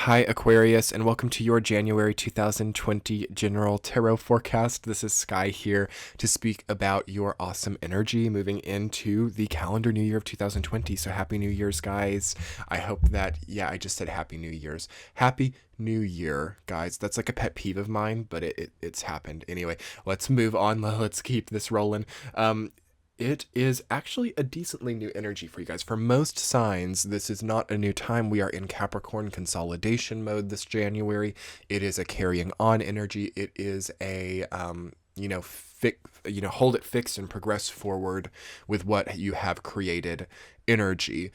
Hi, Aquarius, and welcome to your January 2020 General Tarot Forecast. This is Sky here to speak about your awesome energy moving into the calendar new year of 2020. So happy New Year's, guys. I hope that, I just said happy New Year's. Happy New Year, guys. That's like a pet peeve of mine, but it's happened. Anyway, let's move on. Let's keep this rolling. It is actually a decently new energy for you guys. For most signs, this is not a new time. We are in Capricorn consolidation mode this January. It is a carrying on energy. It is a, hold it fixed and progress forward with what you have created energy.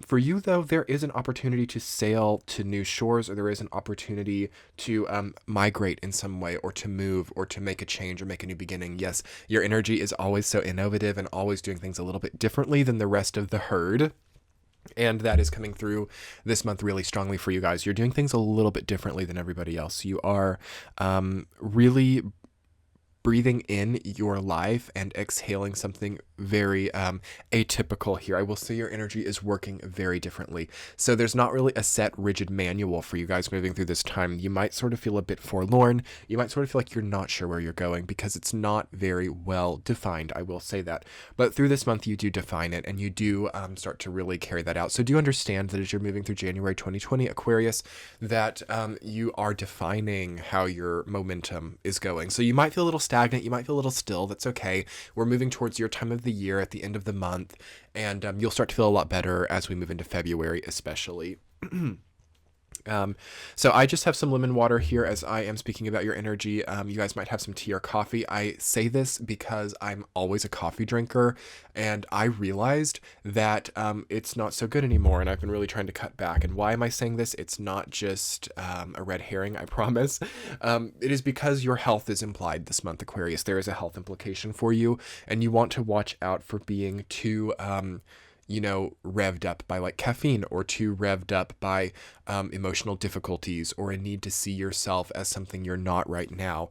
For you, though, there is an opportunity to sail to new shores, or there is an opportunity to migrate in some way, or to move, or to make a change, or make a new beginning. Yes, your energy is always so innovative and always doing things a little bit differently than the rest of the herd. And that is coming through this month really strongly for you guys. You're doing things a little bit differently than everybody else. You are really breathing in your life and exhaling something very atypical here. I will say your energy is working very differently. So there's not really a set rigid manual for you guys moving through this time. You might sort of feel a bit forlorn. You might sort of feel like you're not sure where you're going because it's not very well defined. I will say that. But through this month, you do define it and you do start to really carry that out. So do understand that as you're moving through January 2020, Aquarius, that you are defining how your momentum is going. So you might feel a little stagnant. You might feel a little still. That's okay. We're moving towards your time of the year at the end of the month, and you'll start to feel a lot better as we move into February, especially. So I just have some lemon water here as I am speaking about your energy. You guys might have some tea or coffee. I say this because I'm always a coffee drinker, and I realized that it's not so good anymore, and I've been really trying to cut back. And why am I saying this? It's not just a red herring, I promise. It is because your health is implied this month, Aquarius. There is a health implication for you, and you want to watch out for being too revved up by like caffeine, or too revved up by emotional difficulties, or a need to see yourself as something you're not right now.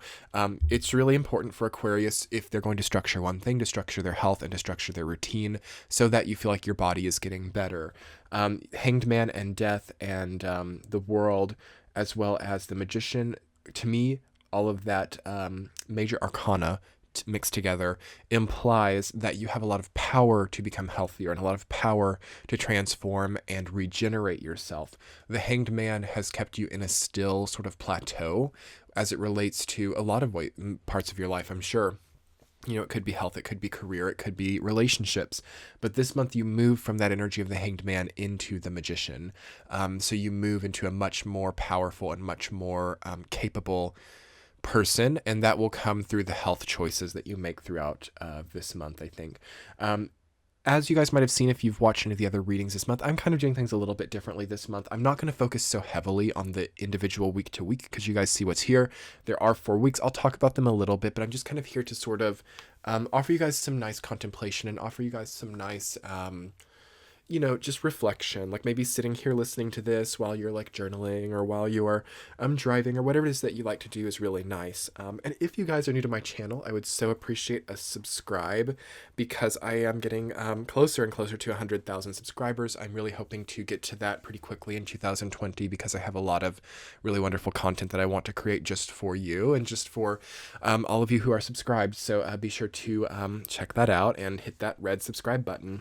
It's really important for Aquarius, if they're going to structure one thing, to structure their health and to structure their routine so that you feel like your body is getting better. Hanged Man and Death and the World, as well as the Magician, to me, all of that major arcana mixed together implies that you have a lot of power to become healthier and a lot of power to transform and regenerate yourself. The Hanged Man has kept you in a still sort of plateau as it relates to a lot of parts of your life, I'm sure. It could be health, it could be career, it could be relationships. But this month you move from that energy of the Hanged Man into the Magician. So you move into a much more powerful and much more capable person, and that will come through the health choices that you make throughout this month, I think. As you guys might have seen if you've watched any of the other readings this month, I'm kind of doing things a little bit differently this month. I'm not going to focus so heavily on the individual week to week because you guys see what's here. There are 4 weeks. I'll talk about them a little bit, but I'm just kind of here to sort of offer you guys some nice contemplation and offer you guys some nice just reflection, like maybe sitting here listening to this while you're like journaling, or while you're driving, or whatever it is that you like to do is really nice. And if you guys are new to my channel, I would so appreciate a subscribe, because I am getting closer and closer to 100,000 subscribers. I'm really hoping to get to that pretty quickly in 2020, because I have a lot of really wonderful content that I want to create just for you and just for all of you who are subscribed. So be sure to check that out and hit that red subscribe button.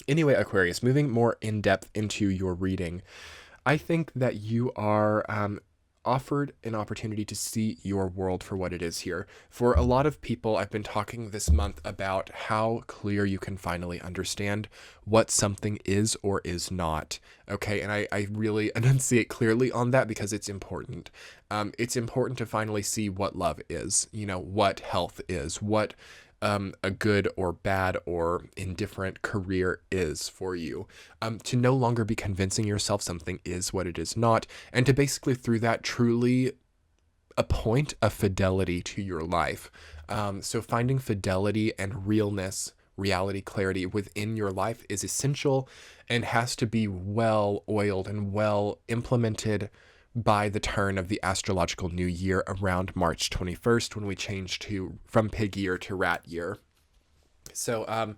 Anyway, Aquarius, moving more in depth into your reading, I think that you are offered an opportunity to see your world for what it is here. For a lot of people, I've been talking this month about how clear you can finally understand what something is or is not. Okay, and I really enunciate clearly on that because it's important. It's important to finally see what love is, what health is, what a good or bad or indifferent career is for you, to no longer be convincing yourself something is what it is not, and to basically through that truly appoint a fidelity to your life. So finding fidelity and reality, clarity within your life is essential and has to be well oiled and well implemented by the turn of the astrological new year around March 21st, when we change from pig year to rat year. So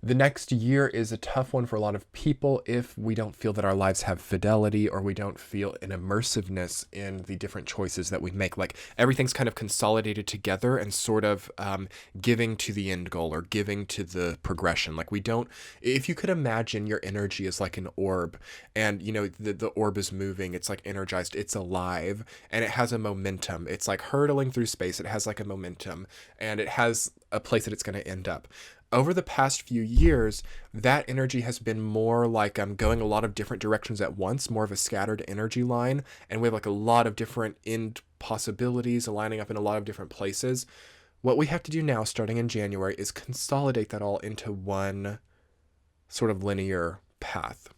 The next year is a tough one for a lot of people if we don't feel that our lives have fidelity, or we don't feel an immersiveness in the different choices that we make. Like everything's kind of consolidated together and sort of giving to the end goal or giving to the progression. Like we don't, if you could imagine your energy is like an orb, and you know, the orb is moving, it's like energized, it's alive, and it has a momentum. It's like hurtling through space. It has like a momentum, and it has a place that it's going to end up. Over the past few years, that energy has been more like going a lot of different directions at once, more of a scattered energy line. And we have like a lot of different end possibilities lining up in a lot of different places. What we have to do now, starting in January, is consolidate that all into one sort of linear path.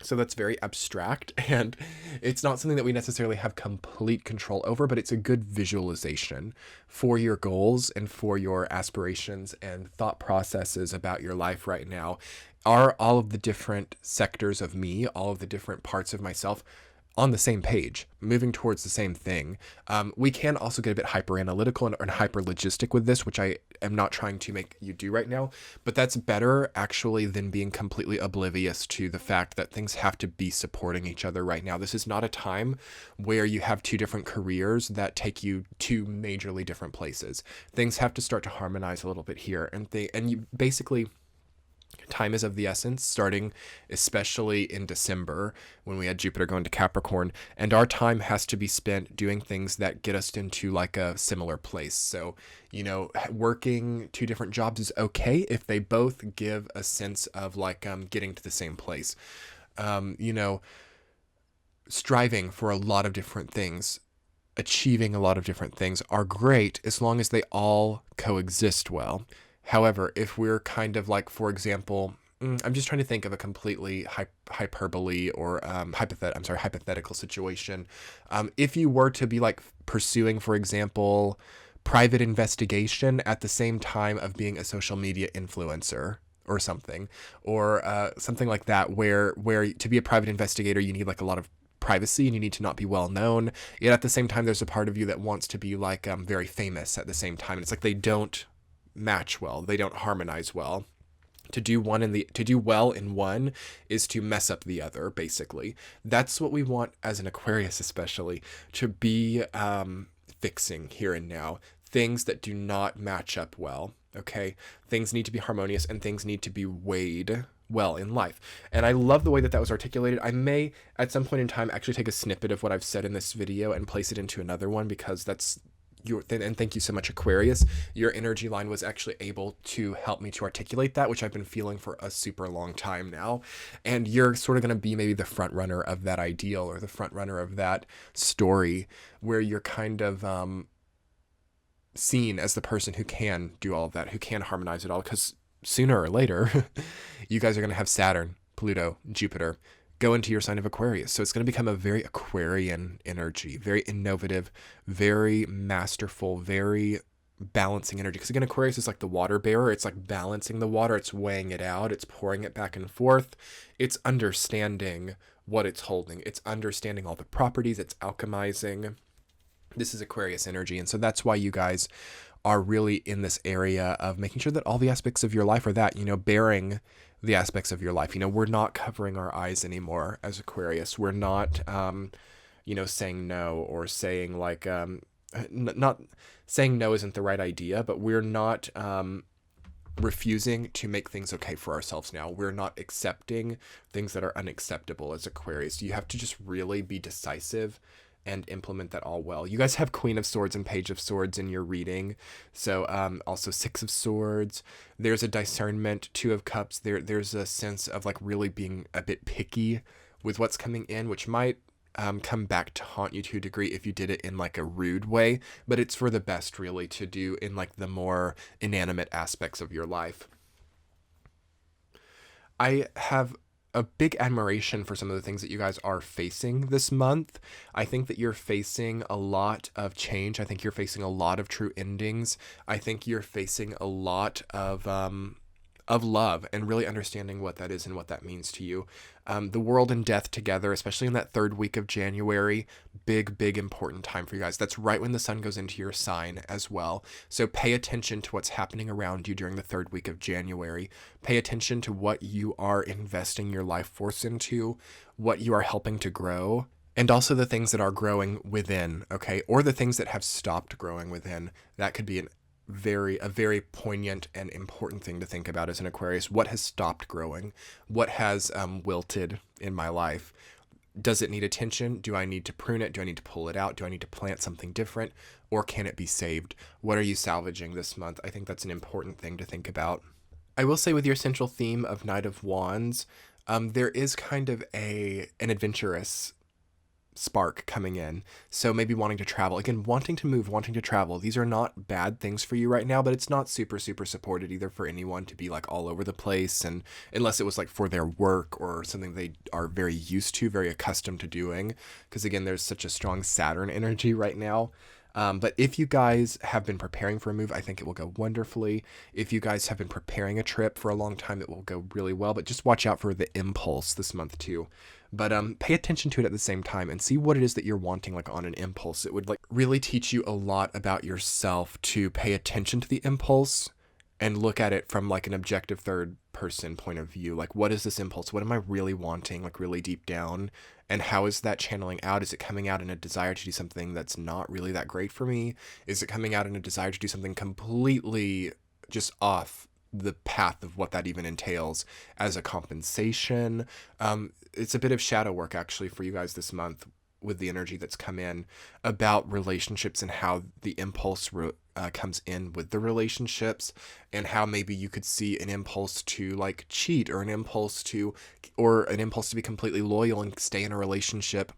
So that's very abstract, and it's not something that we necessarily have complete control over, but it's a good visualization for your goals and for your aspirations and thought processes about your life right now. Are all of the different sectors of me, all of the different parts of myself, on the same page, moving towards the same thing? We can also get a bit hyperanalytical and hyperlogistic with this, which I am not trying to make you do right now, but that's better actually than being completely oblivious to the fact that things have to be supporting each other right now. This is not a time where you have two different careers that take you to majorly different places. Things have to start to harmonize a little bit here, and you basically, time is of the essence, starting especially in December when we had Jupiter going to Capricorn, and our time has to be spent doing things that get us into like a similar place. So, you know, working two different jobs is okay if they both give a sense of like getting to the same place. You know, striving for a lot of different things, achieving a lot of different things are great as long as they all coexist well. However, if we're kind of like, for example, I'm just trying to think of a completely hyperbole or hypothetical situation. If you were to be like pursuing, for example, private investigation at the same time of being a social media influencer or something, or something like that, where to be a private investigator, you need like a lot of privacy and you need to not be well known. Yet at the same time, there's a part of you that wants to be like very famous at the same time. And it's like they don't match well, they don't harmonize well. To do well in one is to mess up the other, basically. That's what we want as an Aquarius, especially, to be fixing here and now things that do not match up well. Okay, things need to be harmonious and things need to be weighed well in life. And I love the way that was articulated. I may at some point in time actually take a snippet of what I've said in this video and place it into another one, because that's and thank you so much, Aquarius. Your energy line was actually able to help me to articulate that, which I've been feeling for a super long time now. And you're sort of going to be maybe the front runner of that ideal, or the front runner of that story, where you're kind of seen as the person who can do all of that, who can harmonize it all, because sooner or later, you guys are going to have Saturn, Pluto, Jupiter go into your sign of Aquarius. So it's going to become a very Aquarian energy, very innovative, very masterful, very balancing energy. Because again, Aquarius is like the water bearer. It's like balancing the water. It's weighing it out. It's pouring it back and forth. It's understanding what it's holding. It's understanding all the properties. It's alchemizing. This is Aquarius energy. And so that's why you guys are really in this area of making sure that all the aspects of your life are that, you know, bearing the aspects of your life. You know, we're not covering our eyes anymore as Aquarius. We're not, you know, saying no, or saying like, not saying no isn't the right idea, but we're not refusing to make things okay for ourselves now. We're not accepting things that are unacceptable as Aquarius. You have to just really be decisive and implement that all well. You guys have Queen of Swords and Page of Swords in your reading. So also Six of Swords. There's a discernment, Two of Cups. There's a sense of like really being a bit picky with what's coming in, which might come back to haunt you to a degree if you did it in like a rude way, but it's for the best really to do in like the more inanimate aspects of your life. I have a big admiration for some of the things that you guys are facing this month. I think that you're facing a lot of change. I think you're facing a lot of true endings. I think you're facing a lot of of love and really understanding what that is and what that means to you. The world and death together, especially in that third week of January, big important time for you guys. That's right when the sun goes into your sign as well. So pay attention to what's happening around you during the third week of January. Pay attention to what you are investing your life force into, what you are helping to grow, and also the things that are growing within, okay? Or the things that have stopped growing within. That could be a very poignant and important thing to think about as an Aquarius. What has stopped growing? What has wilted in my life? Does it need attention? Do I need to prune it? Do I need to pull it out? Do I need to plant something different? Or can it be saved? What are you salvaging this month? I think that's an important thing to think about. I will say with your central theme of Knight of Wands, there is kind of an adventurous spark coming in. So maybe wanting to travel. Again, wanting to move, wanting to travel. These are not bad things for you right now, but it's not super supported either for anyone to be like all over the place, and unless it was like for their work or something they are very used to, very accustomed to doing. Because again, there's such a strong Saturn energy right now. But if you guys have been preparing for a move, I think it will go wonderfully. If you guys have been preparing a trip for a long time, it will go really well. But just watch out for the impulse this month too. But pay attention to it at the same time and see what it is that you're wanting, like on an impulse. It would like really teach you a lot about yourself to pay attention to the impulse and look at it from like an objective third person point of view. Like, what is this impulse? What am I really wanting, like really deep down? And how is that channeling out? Is it coming out in a desire to do something that's not really that great for me? Is it coming out in a desire to do something completely just off the path of what that even entails as a compensation? It's a bit of shadow work actually for you guys this month with the energy that's come in about relationships and how the impulse comes in with the relationships, and how maybe you could see an impulse to like cheat, or an impulse to be completely loyal and stay in a relationship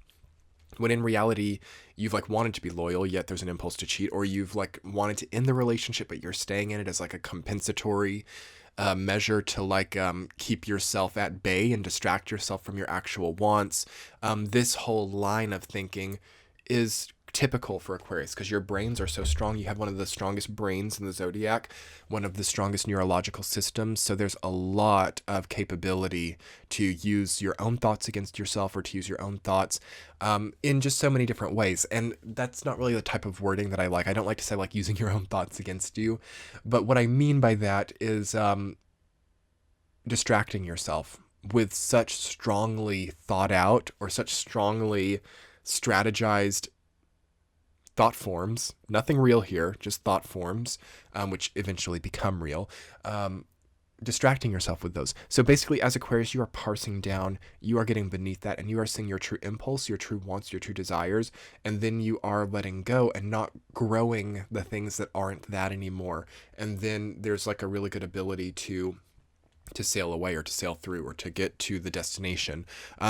when in reality you've like wanted to be loyal, yet there's an impulse to cheat, or you've like wanted to end the relationship but you're staying in it as like a compensatory measure to like keep yourself at bay and distract yourself from your actual wants. This whole line of thinking is typical for Aquarius because your brains are so strong. You have one of the strongest brains in the zodiac, one of the strongest neurological systems. So there's a lot of capability to use your own thoughts against yourself, or to use your own thoughts in just so many different ways. And that's not really the type of wording that I like. I don't like to say like using your own thoughts against you. But what I mean by that is distracting yourself with such strongly thought out or such strongly strategized thought forms, nothing real here, just thought forms, which eventually become real, distracting yourself with those. So basically, as Aquarius, you are parsing down, you are getting beneath that, and you are seeing your true impulse, your true wants, your true desires, and then you are letting go and not growing the things that aren't that anymore. And then there's like a really good ability to sail away, or to sail through, or to get to the destination.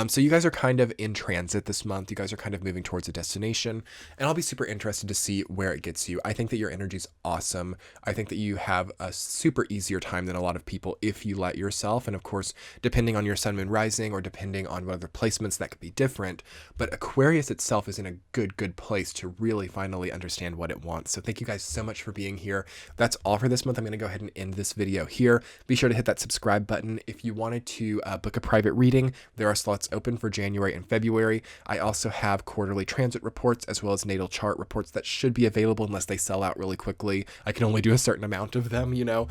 So you guys are kind of in transit this month. You guys are kind of moving towards a destination, and I'll be super interested to see where it gets you. I think that your energy is awesome. I think that you have a super easier time than a lot of people if you let yourself. And of course, depending on your sun, moon, rising, or depending on what other placements, that could be different. But Aquarius itself is in a good place to really finally understand what it wants. So thank you guys so much for being here. That's all for this month. I'm going to go ahead and end this video here. Be sure to hit that subscribe button. If you wanted to book a private reading, there are slots open for January and February. I also have quarterly transit reports as well as natal chart reports that should be available unless they sell out really quickly. I can only do a certain amount of them, you know.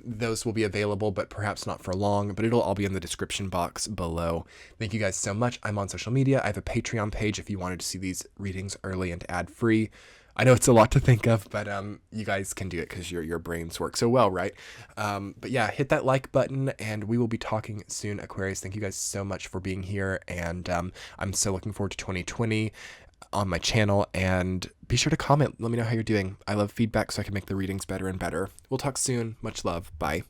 Those will be available, but perhaps not for long, but it'll all be in the description box below. Thank you guys so much. I'm on social media. I have a Patreon page if you wanted to see these readings early and ad-free. I know it's a lot to think of, but you guys can do it because your brains work so well, right? But yeah, hit that like button, and we will be talking soon, Aquarius. Thank you guys so much for being here, and I'm so looking forward to 2020 on my channel, and be sure to comment. Let me know how you're doing. I love feedback so I can make the readings better and better. We'll talk soon. Much love. Bye.